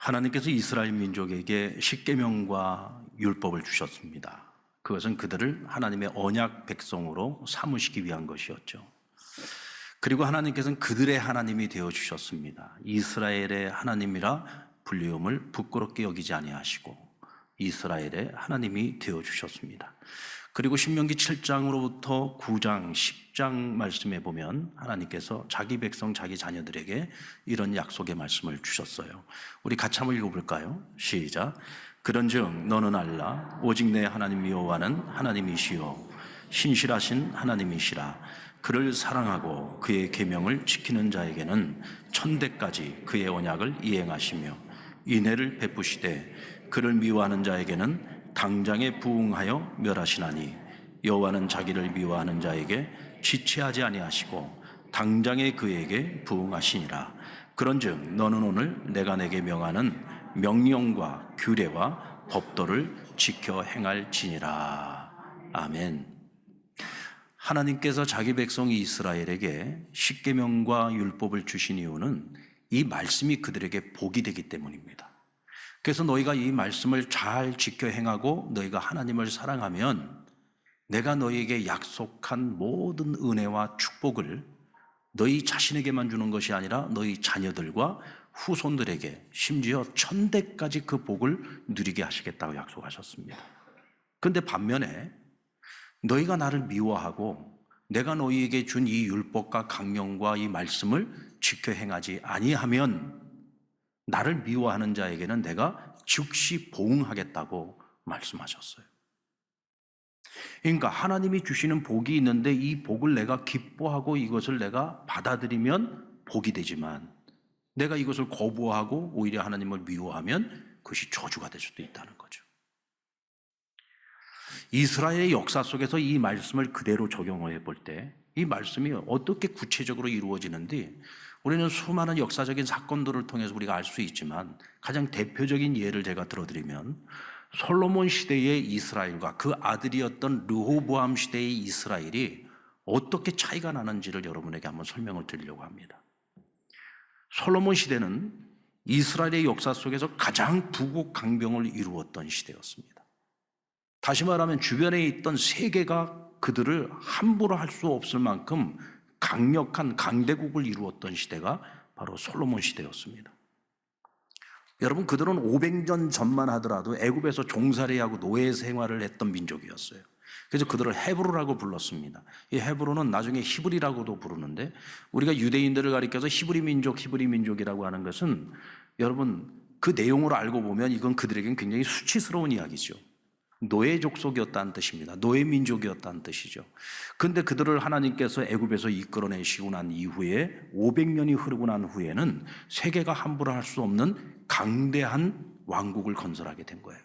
하나님께서 이스라엘 민족에게 십계명과 율법을 주셨습니다. 그것은 그들을 하나님의 언약 백성으로 삼으시기 위한 것이었죠. 그리고 하나님께서는 그들의 하나님이 되어 주셨습니다. 이스라엘의 하나님이라 불리움을 부끄럽게 여기지 아니하시고 이스라엘의 하나님이 되어 주셨습니다. 그리고 신명기 7장으로부터 9장, 10장 말씀에 보면 하나님께서 자기 백성, 자기 자녀들에게 이런 약속의 말씀을 주셨어요. 우리 같이 한번 읽어볼까요? 시작. 그런즉 너는 알라 오직 내 하나님 여호와는 하나님이시요 신실하신 하나님이시라. 그를 사랑하고 그의 계명을 지키는 자에게는 천대까지 그의 언약을 이행하시며 인애를 베푸시되 그를 미워하는 자에게는 당장에 부응하여 멸하시나니 여호와는 자기를 미워하는 자에게 지체하지 아니하시고 당장에 그에게 부응하시니라. 그런즉 너는 오늘 내가 내게 명하는 명령과 규례와 법도를 지켜 행할지니라. 아멘. 하나님께서 자기 백성 이스라엘에게 십계명과 율법을 주신 이유는 이 말씀이 그들에게 복이 되기 때문입니다. 그래서 너희가 이 말씀을 잘 지켜 행하고 너희가 하나님을 사랑하면 내가 너희에게 약속한 모든 은혜와 축복을 너희 자신에게만 주는 것이 아니라 너희 자녀들과 후손들에게 심지어 천대까지 그 복을 누리게 하시겠다고 약속하셨습니다. 그런데 반면에 너희가 나를 미워하고 내가 너희에게 준 이 율법과 강령과 이 말씀을 지켜 행하지 아니하면 나를 미워하는 자에게는 내가 즉시 보응하겠다고 말씀하셨어요. 그러니까 하나님이 주시는 복이 있는데 이 복을 내가 기뻐하고 이것을 내가 받아들이면 복이 되지만 내가 이것을 거부하고 오히려 하나님을 미워하면 그것이 저주가 될 수도 있다는 거죠. 이스라엘의 역사 속에서 이 말씀을 그대로 적용해 볼 때 이 말씀이 어떻게 구체적으로 이루어지는지 우리는 수많은 역사적인 사건들을 통해서 우리가 알 수 있지만 가장 대표적인 예를 제가 들어드리면 솔로몬 시대의 이스라엘과 그 아들이었던 르호보암 시대의 이스라엘이 어떻게 차이가 나는지를 여러분에게 한번 설명을 드리려고 합니다. 솔로몬 시대는 이스라엘의 역사 속에서 가장 부국강병을 이루었던 시대였습니다. 다시 말하면 주변에 있던 세계가 그들을 함부로 할 수 없을 만큼 강력한 강대국을 이루었던 시대가 바로 솔로몬 시대였습니다. 여러분, 그들은 500년 전만 하더라도 애굽에서 종살이하고 노예 생활을 했던 민족이었어요. 그래서 그들을 헤브로라고 불렀습니다. 이 헤브로는 나중에 히브리라고도 부르는데 우리가 유대인들을 가리켜서 히브리 민족이라고 하는 것은 여러분 그 내용으로 알고 보면 이건 그들에겐 굉장히 수치스러운 이야기죠. 노예 족속이었다는 뜻입니다. 노예 민족이었다는 뜻이죠. 그런데 그들을 하나님께서 애굽에서 이끌어내시고 난 이후에 500년이 흐르고 난 후에는 세계가 함부로 할 수 없는 강대한 왕국을 건설하게 된 거예요.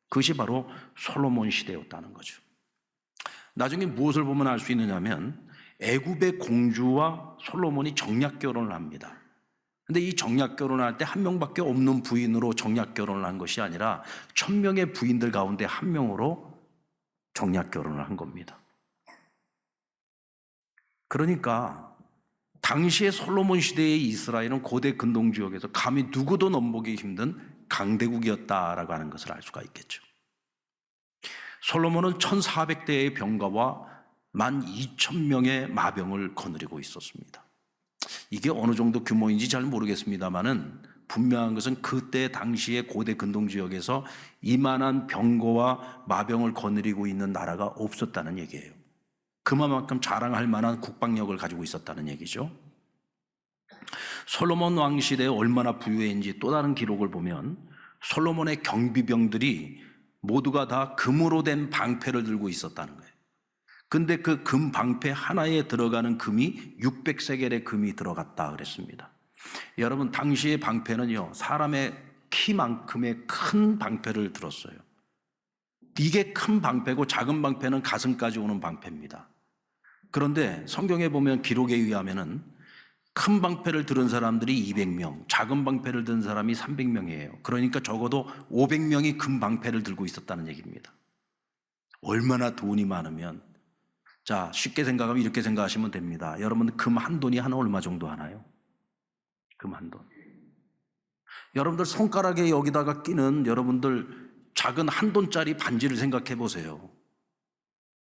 그것이 바로 솔로몬 시대였다는 거죠. 나중에 무엇을 보면 알 수 있느냐면 애굽의 공주와 솔로몬이 정략 결혼을 합니다. 근데 이 정략 결혼을 할 때 한 명밖에 없는 부인으로 정략 결혼을 한 것이 아니라 1000명의 부인들 가운데 한 명으로 정략 결혼을 한 겁니다. 그러니까 당시의 솔로몬 시대의 이스라엘은 고대 근동 지역에서 감히 누구도 넘보기 힘든 강대국이었다라고 하는 것을 알 수가 있겠죠. 솔로몬은 1400대의 병거와 12,000명의 마병을 거느리고 있었습니다. 이게 어느 정도 규모인지 잘 모르겠습니다만은 분명한 것은 그때 당시의 고대 근동 지역에서 이만한 병거와 마병을 거느리고 있는 나라가 없었다는 얘기예요. 그만큼 자랑할 만한 국방력을 가지고 있었다는 얘기죠. 솔로몬 왕 시대에 얼마나 부유했는지 또 다른 기록을 보면 솔로몬의 경비병들이 모두가 다 금으로 된 방패를 들고 있었다는 거예요. 근데 그 금 방패 하나에 들어가는 금이 600세겔의 금이 들어갔다 그랬습니다. 여러분, 당시의 방패는요, 사람의 키만큼의 큰 방패를 들었어요. 이게 큰 방패고 작은 방패는 가슴까지 오는 방패입니다. 그런데 성경에 보면 기록에 의하면은 큰 방패를 들은 사람들이 200명, 작은 방패를 든 사람이 300명이에요. 그러니까 적어도 500명이 금 방패를 들고 있었다는 얘기입니다. 얼마나 돈이 많으면, 자, 쉽게 생각하면 이렇게 생각하시면 됩니다. 여러분, 금 한 돈이 한 얼마 정도 하나요? 금 한 돈. 여러분들 손가락에 여기다가 끼는 여러분들 작은 한 돈짜리 반지를 생각해 보세요.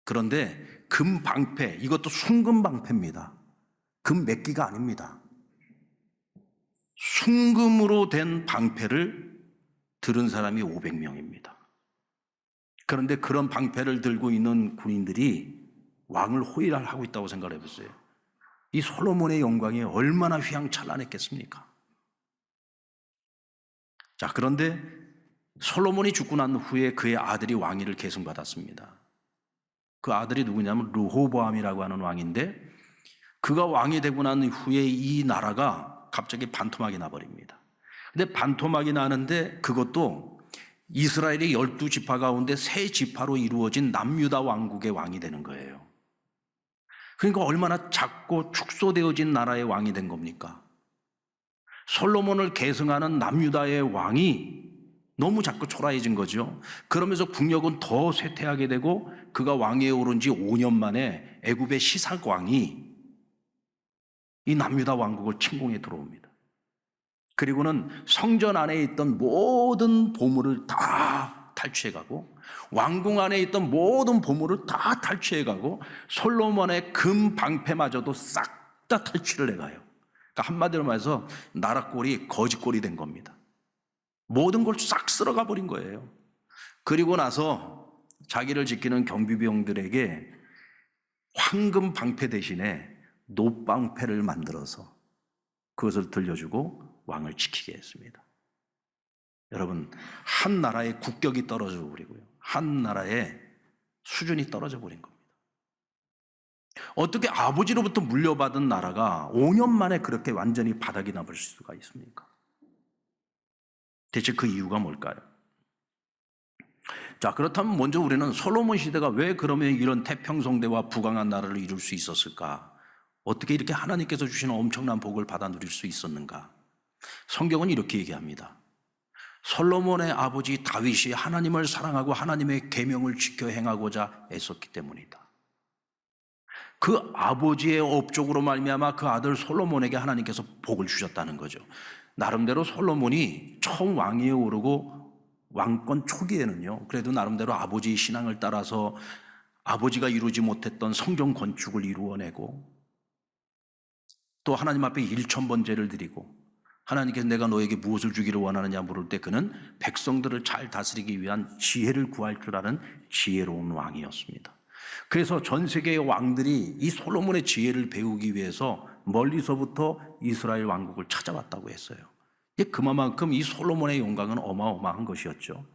그런데 금 방패, 이것도 순금 방패입니다. 금 몇 기가 아닙니다. 순금으로 된 방패를 들은 사람이 500명입니다. 그런데 그런 방패를 들고 있는 군인들이 왕을 호위하고 있다고 생각해 보세요. 이 솔로몬의 영광이 얼마나 휘황찬란했겠습니까? 자, 그런데 솔로몬이 죽고 난 후에 그의 아들이 왕위를 계승받았습니다. 그 아들이 누구냐면 르호보암이라고 하는 왕인데, 그가 왕이 되고 난 후에 이 나라가 갑자기 반토막이 나버립니다. 근데 반토막이 나는데 그것도 이스라엘의 12지파 가운데 3지파로 이루어진 남유다 왕국의 왕이 되는 거예요. 그러니까 얼마나 작고 축소되어진 나라의 왕이 된 겁니까? 솔로몬을 계승하는 남유다의 왕이 너무 작고 초라해진 거죠. 그러면서 국력은 더 쇠퇴하게 되고, 그가 왕위에 오른 지 5년 만에 애굽의 시삭 왕이 이 남유다 왕국을 침공해 들어옵니다. 그리고는 성전 안에 있던 모든 보물을 다 탈취해가고, 왕궁 안에 있던 모든 보물을 다 탈취해가고, 솔로몬의 금 방패마저도 싹 다 탈취를 해가요. 그러니까 한마디로 말해서 나라 꼴이 거지 꼴이 된 겁니다. 모든 걸 싹 쓸어가 버린 거예요. 그리고 나서 자기를 지키는 경비병들에게 황금 방패 대신에 노방패를 만들어서 그것을 들려주고 왕을 지키게 했습니다. 여러분, 한 나라의 국격이 떨어져 버리고요, 한 나라의 수준이 떨어져 버린 겁니다. 어떻게 아버지로부터 물려받은 나라가 5년 만에 그렇게 완전히 바닥이 나버릴 수가 있습니까? 대체 그 이유가 뭘까요? 자, 그렇다면 먼저 우리는 솔로몬 시대가 왜 그러면 이런 태평성대와 부강한 나라를 이룰 수 있었을까? 어떻게 이렇게 하나님께서 주시는 엄청난 복을 받아 누릴 수 있었는가? 성경은 이렇게 얘기합니다. 솔로몬의 아버지 다윗이 하나님을 사랑하고 하나님의 계명을 지켜 행하고자 애썼기 때문이다. 그 아버지의 업적으로 말미암아 그 아들 솔로몬에게 하나님께서 복을 주셨다는 거죠. 나름대로 솔로몬이 처음 왕위에 오르고 왕권 초기에는요, 그래도 나름대로 아버지의 신앙을 따라서 아버지가 이루지 못했던 성전 건축을 이루어내고, 또 하나님 앞에 일천번제를 드리고, 하나님께서 내가 너에게 무엇을 주기를 원하느냐 물을 때 그는 백성들을 잘 다스리기 위한 지혜를 구할 줄 아는 지혜로운 왕이었습니다. 그래서 전 세계의 왕들이 이 솔로몬의 지혜를 배우기 위해서 멀리서부터 이스라엘 왕국을 찾아왔다고 했어요. 그만큼 이 솔로몬의 영광은 어마어마한 것이었죠.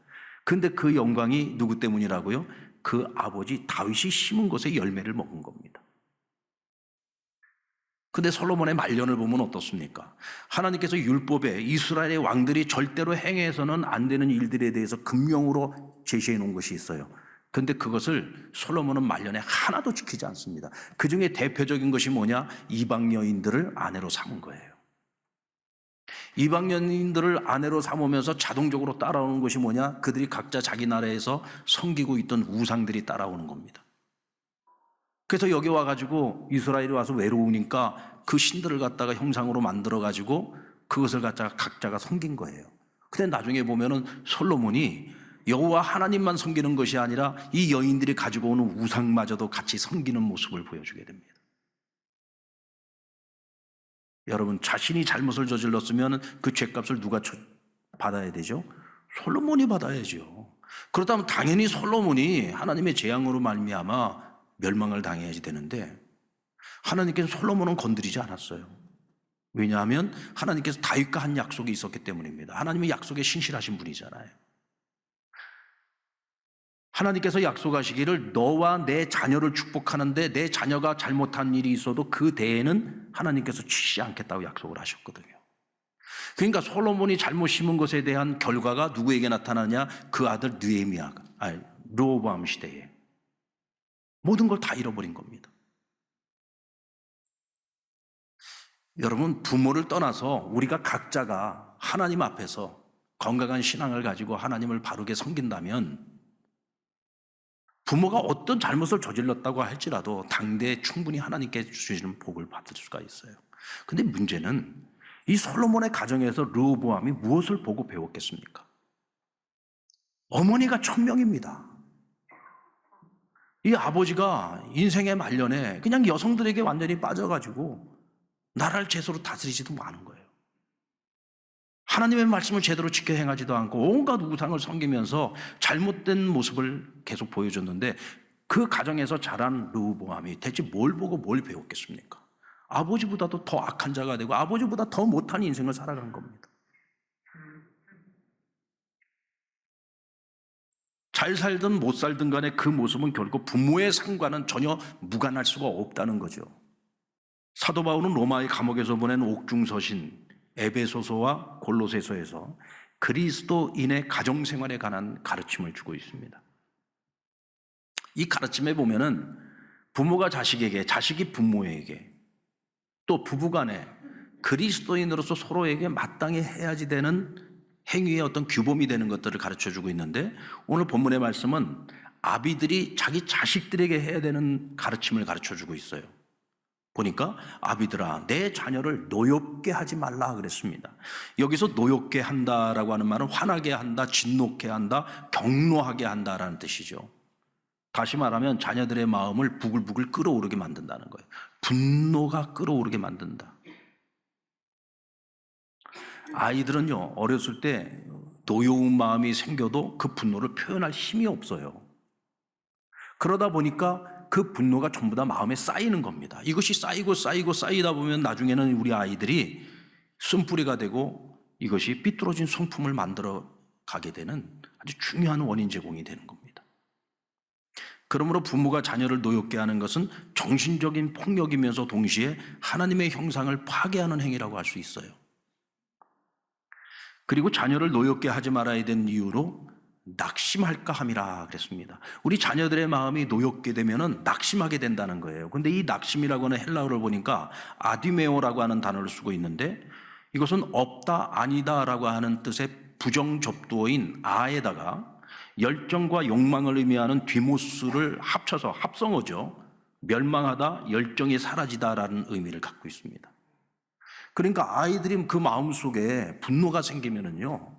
그런데 그 영광이 누구 때문이라고요? 그 아버지 다윗이 심은 것의 열매를 먹은 겁니다. 근데 솔로몬의 말년을 보면 어떻습니까? 하나님께서 율법에 이스라엘의 왕들이 절대로 행해서는 안 되는 일들에 대해서 금령으로 제시해 놓은 것이 있어요. 근데 그것을 솔로몬은 말년에 하나도 지키지 않습니다. 그 중에 대표적인 것이 뭐냐? 이방 여인들을 아내로 삼은 거예요. 이방 여인들을 아내로 삼으면서 자동적으로 따라오는 것이 뭐냐? 그들이 각자 자기 나라에서 섬기고 있던 우상들이 따라오는 겁니다. 그래서 여기 와가지고 이스라엘이 와서 외로우니까 그 신들을 갖다가 형상으로 만들어가지고 그것을 갖다가 각자가 섬긴 거예요. 근데 나중에 보면은 솔로몬이 여호와 하나님만 섬기는 것이 아니라 이 여인들이 가지고 오는 우상마저도 같이 섬기는 모습을 보여주게 됩니다. 여러분, 자신이 잘못을 저질렀으면 그 죄값을 누가 받아야 되죠? 솔로몬이 받아야죠. 그렇다면 당연히 솔로몬이 하나님의 재앙으로 말미암아 멸망을 당해야지 되는데, 하나님께서 솔로몬은 건드리지 않았어요. 왜냐하면 하나님께서 다윗과 한 약속이 있었기 때문입니다. 하나님의 약속에 신실하신 분이잖아요. 하나님께서 약속하시기를 너와 내 자녀를 축복하는데 내 자녀가 잘못한 일이 있어도 그 대에는 하나님께서 치지 않겠다고 약속을 하셨거든요. 그러니까 솔로몬이 잘못 심은 것에 대한 결과가 누구에게 나타나냐? 그 아들 르호보암 시대에 모든 걸 다 잃어버린 겁니다. 여러분, 부모를 떠나서 우리가 각자가 하나님 앞에서 건강한 신앙을 가지고 하나님을 바르게 섬긴다면 부모가 어떤 잘못을 저질렀다고 할지라도 당대에 충분히 하나님께 주시는 복을 받을 수가 있어요. 근데 문제는 이 솔로몬의 가정에서 르호보암이 무엇을 보고 배웠겠습니까? 어머니가 천명입니다. 이 아버지가 인생의 말년에 그냥 여성들에게 완전히 빠져가지고 나라를 제대로 다스리지도 않은 거예요. 하나님의 말씀을 제대로 지켜 행하지도 않고 온갖 우상을 섬기면서 잘못된 모습을 계속 보여줬는데, 그 가정에서 자란 르호보암이 대체 뭘 보고 뭘 배웠겠습니까? 아버지보다도 더 악한 자가 되고 아버지보다 더 못한 인생을 살아간 겁니다. 잘 살든 못 살든 간에 그 모습은 결국 부모의 상과는 전혀 무관할 수가 없다는 거죠. 사도 바울은 로마의 감옥에서 보낸 옥중서신 에베소서와 골로새서에서 그리스도인의 가정생활에 관한 가르침을 주고 있습니다. 이 가르침에 보면은 부모가 자식에게, 자식이 부모에게, 또 부부간에 그리스도인으로서 서로에게 마땅히 해야지 되는 행위의 어떤 규범이 되는 것들을 가르쳐주고 있는데, 오늘 본문의 말씀은 아비들이 자기 자식들에게 해야 되는 가르침을 가르쳐주고 있어요. 보니까 아비들아 내 자녀를 노엽게 하지 말라 그랬습니다. 여기서 노엽게 한다라고 하는 말은 화나게 한다, 진노케 한다, 경노하게 한다라는 뜻이죠. 다시 말하면 자녀들의 마음을 부글부글 끓어오르게 만든다는 거예요. 분노가 끓어오르게 만든다. 아이들은요, 어렸을 때 노여운 마음이 생겨도 그 분노를 표현할 힘이 없어요. 그러다 보니까 그 분노가 전부 다 마음에 쌓이는 겁니다. 이것이 쌓이고 쌓이고 쌓이다 보면 나중에는 우리 아이들이 쓴뿌리가 되고 이것이 삐뚤어진 성품을 만들어 가게 되는 아주 중요한 원인 제공이 되는 겁니다. 그러므로 부모가 자녀를 노엽게 하는 것은 정신적인 폭력이면서 동시에 하나님의 형상을 파괴하는 행위라고 할 수 있어요. 그리고 자녀를 노엽게 하지 말아야 되는 이유로 낙심할까 함이라 그랬습니다. 우리 자녀들의 마음이 노엽게 되면은 낙심하게 된다는 거예요. 근데 이 낙심이라고 하는 헬라어를 보니까 아디메오라고 하는 단어를 쓰고 있는데, 이것은 없다, 아니다라고 하는 뜻의 부정접두어인 아에다가 열정과 욕망을 의미하는 디모스를 합쳐서 합성어죠. 멸망하다, 열정이 사라지다라는 의미를 갖고 있습니다. 그러니까 아이들이 그 마음속에 분노가 생기면은요,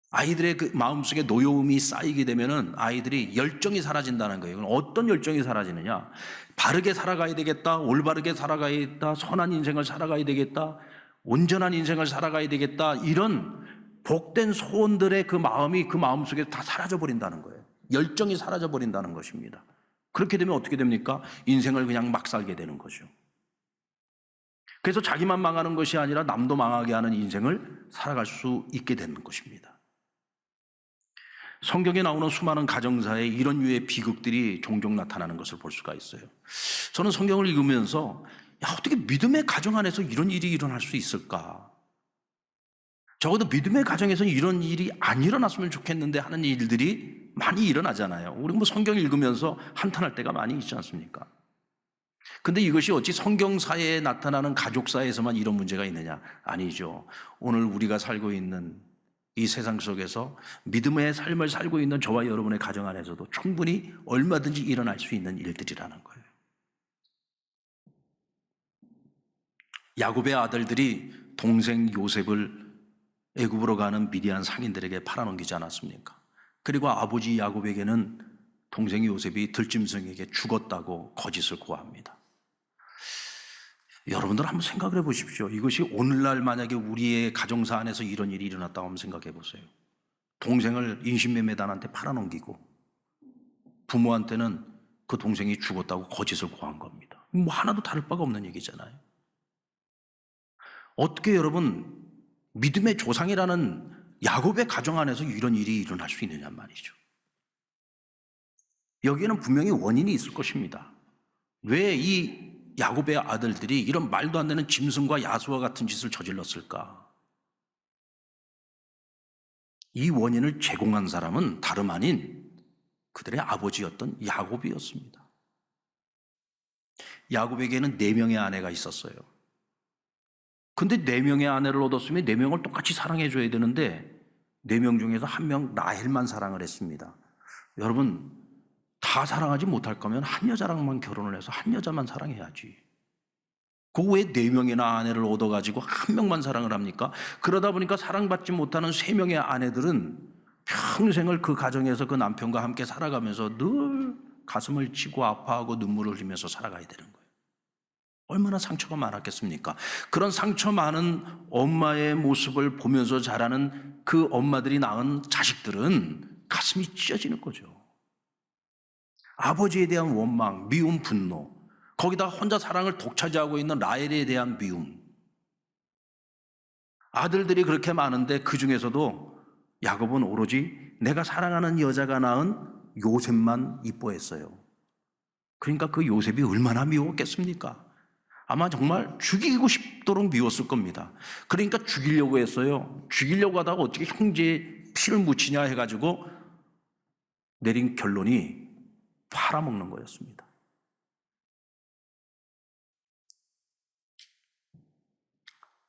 아이들의 그 마음속에 노여움이 쌓이게 되면은 아이들이 열정이 사라진다는 거예요. 어떤 열정이 사라지느냐? 바르게 살아가야 되겠다, 올바르게 살아가야겠다, 선한 인생을 살아가야 되겠다, 온전한 인생을 살아가야 되겠다, 이런 복된 소원들의 그 마음이 그 마음속에 다 사라져버린다는 거예요. 열정이 사라져버린다는 것입니다. 그렇게 되면 어떻게 됩니까? 인생을 그냥 막 살게 되는 거죠. 그래서 자기만 망하는 것이 아니라 남도 망하게 하는 인생을 살아갈 수 있게 되는 것입니다. 성경에 나오는 수많은 가정사에 이런 류의 비극들이 종종 나타나는 것을 볼 수가 있어요. 저는 성경을 읽으면서 어떻게 믿음의 가정 안에서 이런 일이 일어날 수 있을까? 적어도 믿음의 가정에서는 이런 일이 안 일어났으면 좋겠는데 하는 일들이 많이 일어나잖아요. 우리 성경 읽으면서 한탄할 때가 많이 있지 않습니까? 근데 이것이 어찌 성경사에 나타나는 가족사에서만 이런 문제가 있느냐? 아니죠. 오늘 우리가 살고 있는 이 세상 속에서 믿음의 삶을 살고 있는 저와 여러분의 가정 안에서도 충분히 얼마든지 일어날 수 있는 일들이라는 거예요. 야곱의 아들들이 동생 요셉을 애굽으로 가는 미디안 상인들에게 팔아넘기지 않았습니까? 그리고 아버지 야곱에게는 동생 요셉이 들짐승에게 죽었다고 거짓을 고합니다. 여러분들 한번 생각을 해보십시오. 이것이 오늘날 만약에 우리의 가정사 안에서 이런 일이 일어났다고 한번 생각해 보세요. 동생을 인신매매단한테 팔아넘기고 부모한테는 그 동생이 죽었다고 거짓을 고한 겁니다. 뭐 하나도 다를 바가 없는 얘기잖아요. 어떻게 여러분 믿음의 조상이라는 야곱의 가정 안에서 이런 일이 일어날 수 있느냐 말이죠. 여기에는 분명히 원인이 있을 것입니다. 왜 이 야곱의 아들들이 이런 말도 안 되는 짐승과 야수와 같은 짓을 저질렀을까? 이 원인을 제공한 사람은 다름 아닌 그들의 아버지였던 야곱이었습니다. 야곱에게는 4명의 아내가 있었어요. 근데 4명의 아내를 얻었으면 4명을 똑같이 사랑해줘야 되는데 4명 중에서 1명 라헬만 사랑을 했습니다. 여러분, 다 사랑하지 못할 거면 한 여자랑만 결혼을 해서 한 여자만 사랑해야지. 왜 4명이나 아내를 얻어가지고 1명만 사랑을 합니까? 그러다 보니까 사랑받지 못하는 3명의 아내들은 평생을 그 가정에서 그 남편과 함께 살아가면서 늘 가슴을 치고 아파하고 눈물을 흘리면서 살아가야 되는 거예요. 얼마나 상처가 많았겠습니까? 그런 상처 많은 엄마의 모습을 보면서 자라는 그 엄마들이 낳은 자식들은 가슴이 찢어지는 거죠. 아버지에 대한 원망, 미움, 분노, 거기다 혼자 사랑을 독차지하고 있는 라헬에 대한 미움. 아들들이 그렇게 많은데 그 중에서도 야곱은 오로지 내가 사랑하는 여자가 낳은 요셉만 이뻐했어요. 그러니까 그 요셉이 얼마나 미웠겠습니까? 아마 정말 죽이고 싶도록 미웠을 겁니다. 그러니까 죽이려고 했어요. 죽이려고 하다가 어떻게 형제의 피를 묻히냐 해가지고 내린 결론이 팔아먹는 거였습니다.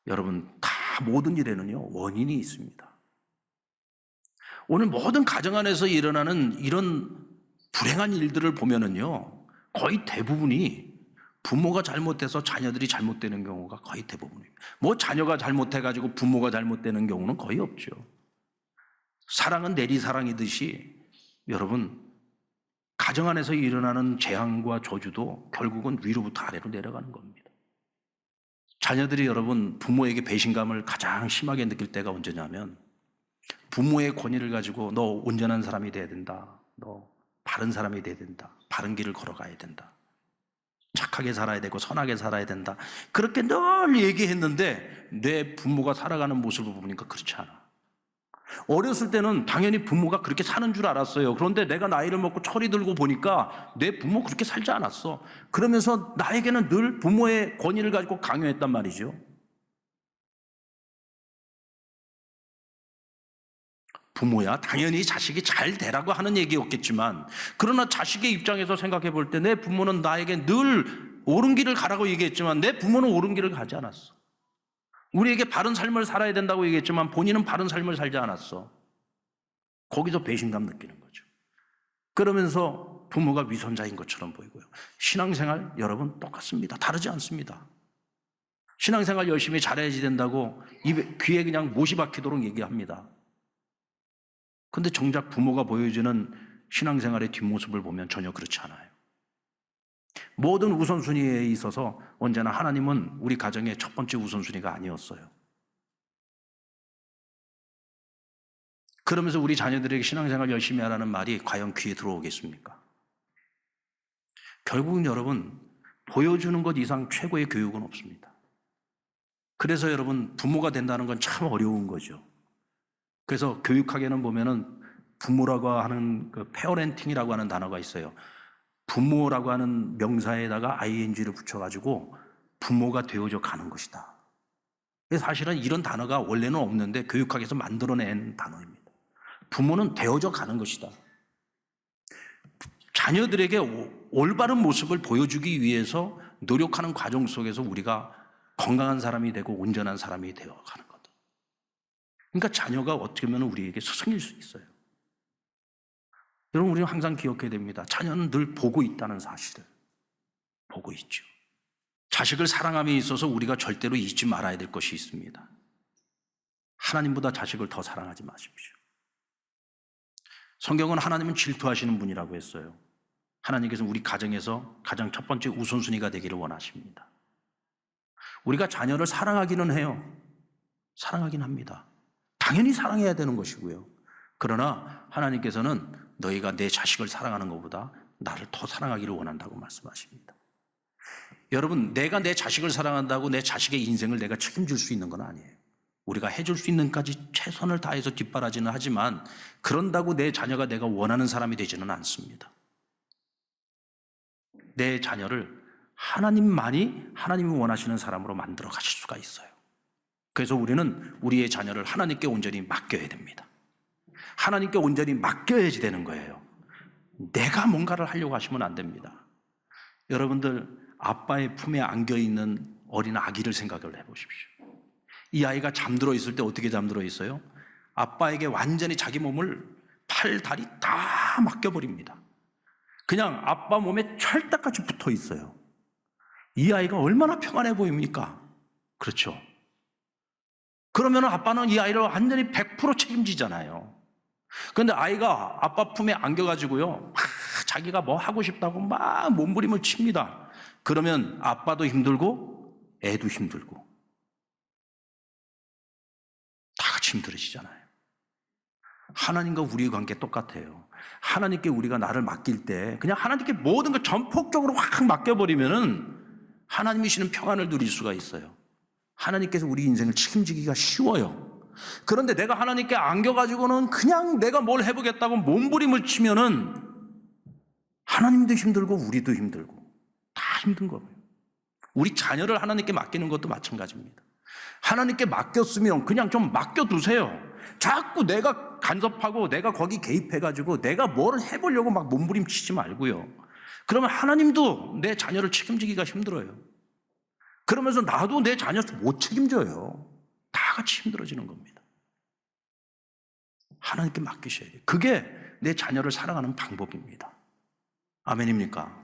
여러분, 다 모든 일에는요, 원인이 있습니다. 오늘 모든 가정 안에서 일어나는 이런 불행한 일들을 보면은요, 거의 대부분이 부모가 잘못해서 자녀들이 잘못되는 경우가 거의 대부분입니다. 자녀가 잘못해가지고 부모가 잘못되는 경우는 거의 없죠. 사랑은 내리사랑이듯이 여러분, 가정 안에서 일어나는 재앙과 저주도 결국은 위로부터 아래로 내려가는 겁니다. 자녀들이 여러분 부모에게 배신감을 가장 심하게 느낄 때가 언제냐면 부모의 권위를 가지고 너 온전한 사람이 돼야 된다. 너 바른 사람이 돼야 된다. 바른 길을 걸어가야 된다. 착하게 살아야 되고 선하게 살아야 된다. 그렇게 늘 얘기했는데 내 부모가 살아가는 모습을 보니까 그렇지 않아. 어렸을 때는 당연히 부모가 그렇게 사는 줄 알았어요. 그런데 내가 나이를 먹고 철이 들고 보니까 내 부모 그렇게 살지 않았어. 그러면서 나에게는 늘 부모의 권위를 가지고 강요했단 말이죠. 부모야 당연히 자식이 잘 되라고 하는 얘기였겠지만 그러나 자식의 입장에서 생각해 볼 때 내 부모는 나에게 늘 옳은 길을 가라고 얘기했지만 내 부모는 옳은 길을 가지 않았어. 우리에게 바른 삶을 살아야 된다고 얘기했지만 본인은 바른 삶을 살지 않았어. 거기서 배신감 느끼는 거죠. 그러면서 부모가 위선자인 것처럼 보이고요. 신앙생활 여러분 똑같습니다. 다르지 않습니다. 신앙생활 열심히 잘해야지 된다고 귀에 그냥 못이 박히도록 얘기합니다. 근데 정작 부모가 보여주는 신앙생활의 뒷모습을 보면 전혀 그렇지 않아요. 모든 우선순위에 있어서 언제나 하나님은 우리 가정의 첫 번째 우선순위가 아니었어요. 그러면서 우리 자녀들에게 신앙생활 열심히 하라는 말이 과연 귀에 들어오겠습니까? 결국은 여러분 보여주는 것 이상 최고의 교육은 없습니다. 그래서 여러분 부모가 된다는 건 참 어려운 거죠. 그래서 교육학에는 보면은 부모라고 하는 그 페어렌팅이라고 하는 단어가 있어요. 부모라고 하는 명사에다가 ing를 붙여가지고 부모가 되어져 가는 것이다. 사실은 이런 단어가 원래는 없는데 교육학에서 만들어낸 단어입니다. 부모는 되어져 가는 것이다. 자녀들에게 올바른 모습을 보여주기 위해서 노력하는 과정 속에서 우리가 건강한 사람이 되고 온전한 사람이 되어가는 거다. 그러니까 자녀가 어떻게 보면 우리에게 스승일 수 있어요. 여러분, 우리는 항상 기억해야 됩니다. 자녀는 늘 보고 있다는 사실을. 보고 있죠. 자식을 사랑함에 있어서 우리가 절대로 잊지 말아야 될 것이 있습니다. 하나님보다 자식을 더 사랑하지 마십시오. 성경은 하나님은 질투하시는 분이라고 했어요. 하나님께서 우리 가정에서 가장 첫 번째 우선순위가 되기를 원하십니다. 우리가 자녀를 사랑하기는 해요. 사랑하긴 합니다. 당연히 사랑해야 되는 것이고요. 그러나 하나님께서는 너희가 내 자식을 사랑하는 것보다 나를 더 사랑하기를 원한다고 말씀하십니다. 여러분, 내가 내 자식을 사랑한다고 내 자식의 인생을 내가 책임질 수 있는 건 아니에요. 우리가 해줄 수 있는 까지 최선을 다해서 뒷바라지는 하지만 그런다고 내 자녀가 내가 원하는 사람이 되지는 않습니다. 내 자녀를 하나님이 원하시는 사람으로 만들어 가실 수가 있어요. 그래서 우리는 우리의 자녀를 하나님께 온전히 맡겨야 됩니다. 하나님께 온전히 맡겨야지 되는 거예요. 내가 뭔가를 하려고 하시면 안 됩니다. 여러분들 아빠의 품에 안겨있는 어린 아기를 생각을 해보십시오. 이 아이가 잠들어 있을 때 어떻게 잠들어 있어요? 아빠에게 완전히 자기 몸을 팔, 다리 다 맡겨버립니다. 그냥 아빠 몸에 철딱같이 붙어 있어요. 이 아이가 얼마나 평안해 보입니까? 그렇죠. 그러면 아빠는 이 아이를 완전히 100% 책임지잖아요. 그런데 아이가 아빠 품에 안겨가지고요, 막 자기가 뭐 하고 싶다고 막 몸부림을 칩니다. 그러면 아빠도 힘들고 애도 힘들고 다 같이 힘들어지잖아요. 하나님과 우리의 관계 똑같아요. 하나님께 우리가 나를 맡길 때 그냥 하나님께 모든 걸 전폭적으로 확 맡겨버리면은 하나님이 주시는 평안을 누릴 수가 있어요. 하나님께서 우리 인생을 책임지기가 쉬워요. 그런데 내가 하나님께 안겨가지고는 그냥 내가 뭘 해보겠다고 몸부림을 치면은 하나님도 힘들고 우리도 힘들고 다 힘든 거예요. 우리 자녀를 하나님께 맡기는 것도 마찬가지입니다. 하나님께 맡겼으면 그냥 좀 맡겨두세요. 자꾸 내가 간섭하고 내가 거기 개입해가지고 내가 뭘 해보려고 막 몸부림치지 말고요. 그러면 하나님도 내 자녀를 책임지기가 힘들어요. 그러면서 나도 내 자녀 못 책임져요. 다 같이 힘들어지는 겁니다. 하나님께 맡기셔야 돼요. 그게 내 자녀를 사랑하는 방법입니다. 아멘입니까?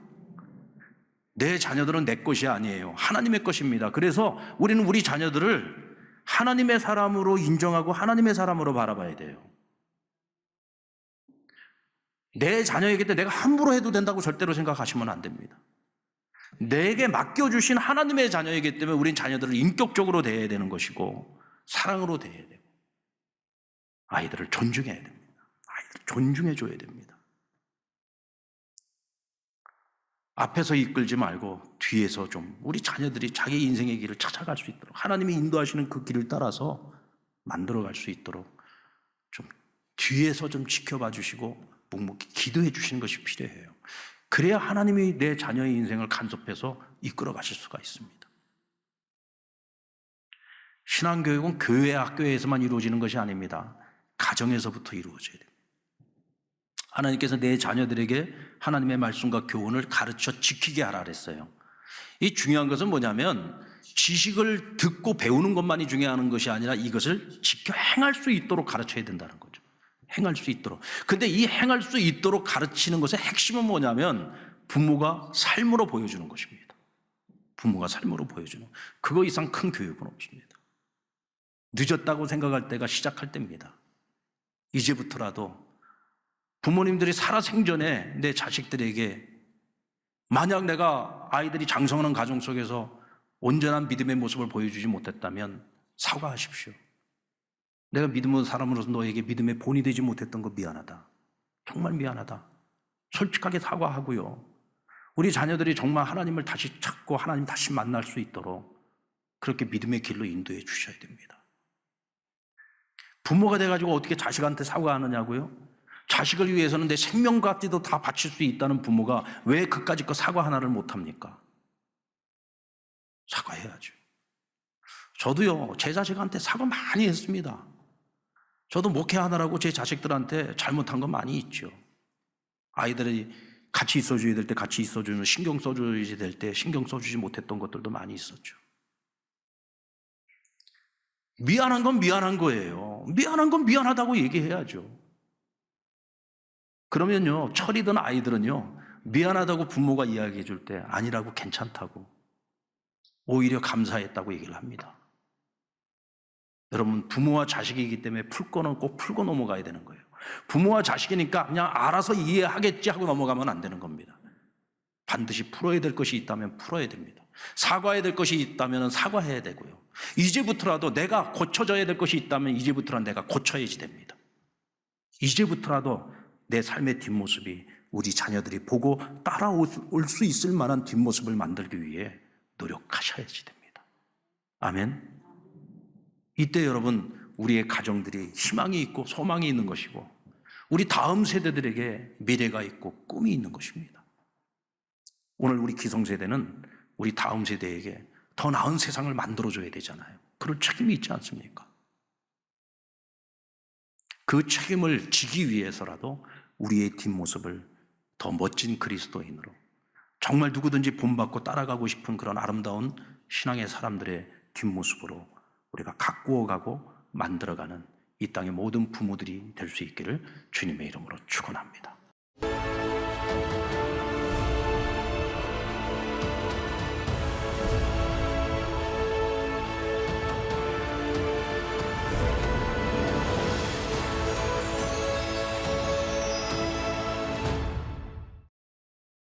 내 자녀들은 내 것이 아니에요. 하나님의 것입니다. 그래서 우리는 우리 자녀들을 하나님의 사람으로 인정하고 하나님의 사람으로 바라봐야 돼요. 내 자녀이기 때문에 내가 함부로 해도 된다고 절대로 생각하시면 안 됩니다. 내게 맡겨주신 하나님의 자녀이기 때문에 우린 자녀들을 인격적으로 대해야 되는 것이고 사랑으로 대해야 되고 아이들을 존중해야 됩니다. 아이들을 존중해줘야 됩니다. 앞에서 이끌지 말고 뒤에서 좀 우리 자녀들이 자기 인생의 길을 찾아갈 수 있도록 하나님이 인도하시는 그 길을 따라서 만들어갈 수 있도록 좀 뒤에서 좀 지켜봐 주시고 묵묵히 기도해 주시는 것이 필요해요. 그래야 하나님이 내 자녀의 인생을 간섭해서 이끌어 가실 수가 있습니다. 신앙교육은 교회 학교에서만 이루어지는 것이 아닙니다. 가정에서부터 이루어져야 돼요. 하나님께서 내 자녀들에게 하나님의 말씀과 교훈을 가르쳐 지키게 하라 그랬어요. 이 중요한 것은 뭐냐면 지식을 듣고 배우는 것만이 중요한 것이 아니라 이것을 지켜 행할 수 있도록 가르쳐야 된다는 거죠. 행할 수 있도록. 근데 이 행할 수 있도록 가르치는 것의 핵심은 뭐냐면 부모가 삶으로 보여주는 것입니다. 부모가 삶으로 보여주는 그거 이상 큰 교육은 없습니다. 늦었다고 생각할 때가 시작할 때입니다. 이제부터라도 부모님들이 살아생전에 내 자식들에게 만약 내가 아이들이 장성하는 가정 속에서 온전한 믿음의 모습을 보여주지 못했다면 사과하십시오. 내가 믿음의 사람으로서 너에게 믿음의 본이 되지 못했던 거 미안하다. 정말 미안하다. 솔직하게 사과하고요. 우리 자녀들이 정말 하나님을 다시 찾고 하나님 다시 만날 수 있도록 그렇게 믿음의 길로 인도해 주셔야 됩니다. 부모가 돼가지고 어떻게 자식한테 사과하느냐고요? 자식을 위해서는 내 생명까지도 다 바칠 수 있다는 부모가 왜 그까짓 거 사과 하나를 못합니까? 사과해야죠. 저도요, 제 자식한테 사과 많이 했습니다. 저도 목회하느라고 제 자식들한테 잘못한 거 많이 있죠. 아이들이 같이 있어줘야 될 때 같이 있어주는, 신경 써줘야 될 때 신경 써주지 못했던 것들도 많이 있었죠. 미안한 건 미안한 거예요. 미안한 건 미안하다고 얘기해야죠. 그러면요, 철이든 아이들은요, 미안하다고 부모가 이야기해 줄 때 아니라고 괜찮다고 오히려 감사했다고 얘기를 합니다. 여러분, 부모와 자식이기 때문에 풀 거는 꼭 풀고 넘어가야 되는 거예요. 부모와 자식이니까 그냥 알아서 이해하겠지 하고 넘어가면 안 되는 겁니다. 반드시 풀어야 될 것이 있다면 풀어야 됩니다. 사과해야 될 것이 있다면 사과해야 되고요. 이제부터라도 내가 고쳐져야 될 것이 있다면 이제부터라도 내가 고쳐야지 됩니다. 이제부터라도 내 삶의 뒷모습이 우리 자녀들이 보고 따라올 수 있을 만한 뒷모습을 만들기 위해 노력하셔야지 됩니다. 아멘. 이때 여러분, 우리의 가정들이 희망이 있고 소망이 있는 것이고 우리 다음 세대들에게 미래가 있고 꿈이 있는 것입니다. 오늘 우리 기성세대는 우리 다음 세대에게 더 나은 세상을 만들어줘야 되잖아요. 그럴 책임이 있지 않습니까? 그 책임을 지기 위해서라도 우리의 뒷모습을 더 멋진 그리스도인으로 정말 누구든지 본받고 따라가고 싶은 그런 아름다운 신앙의 사람들의 뒷모습으로 우리가 가꾸어가고 만들어가는 이 땅의 모든 부모들이 될 수 있기를 주님의 이름으로 축원합니다.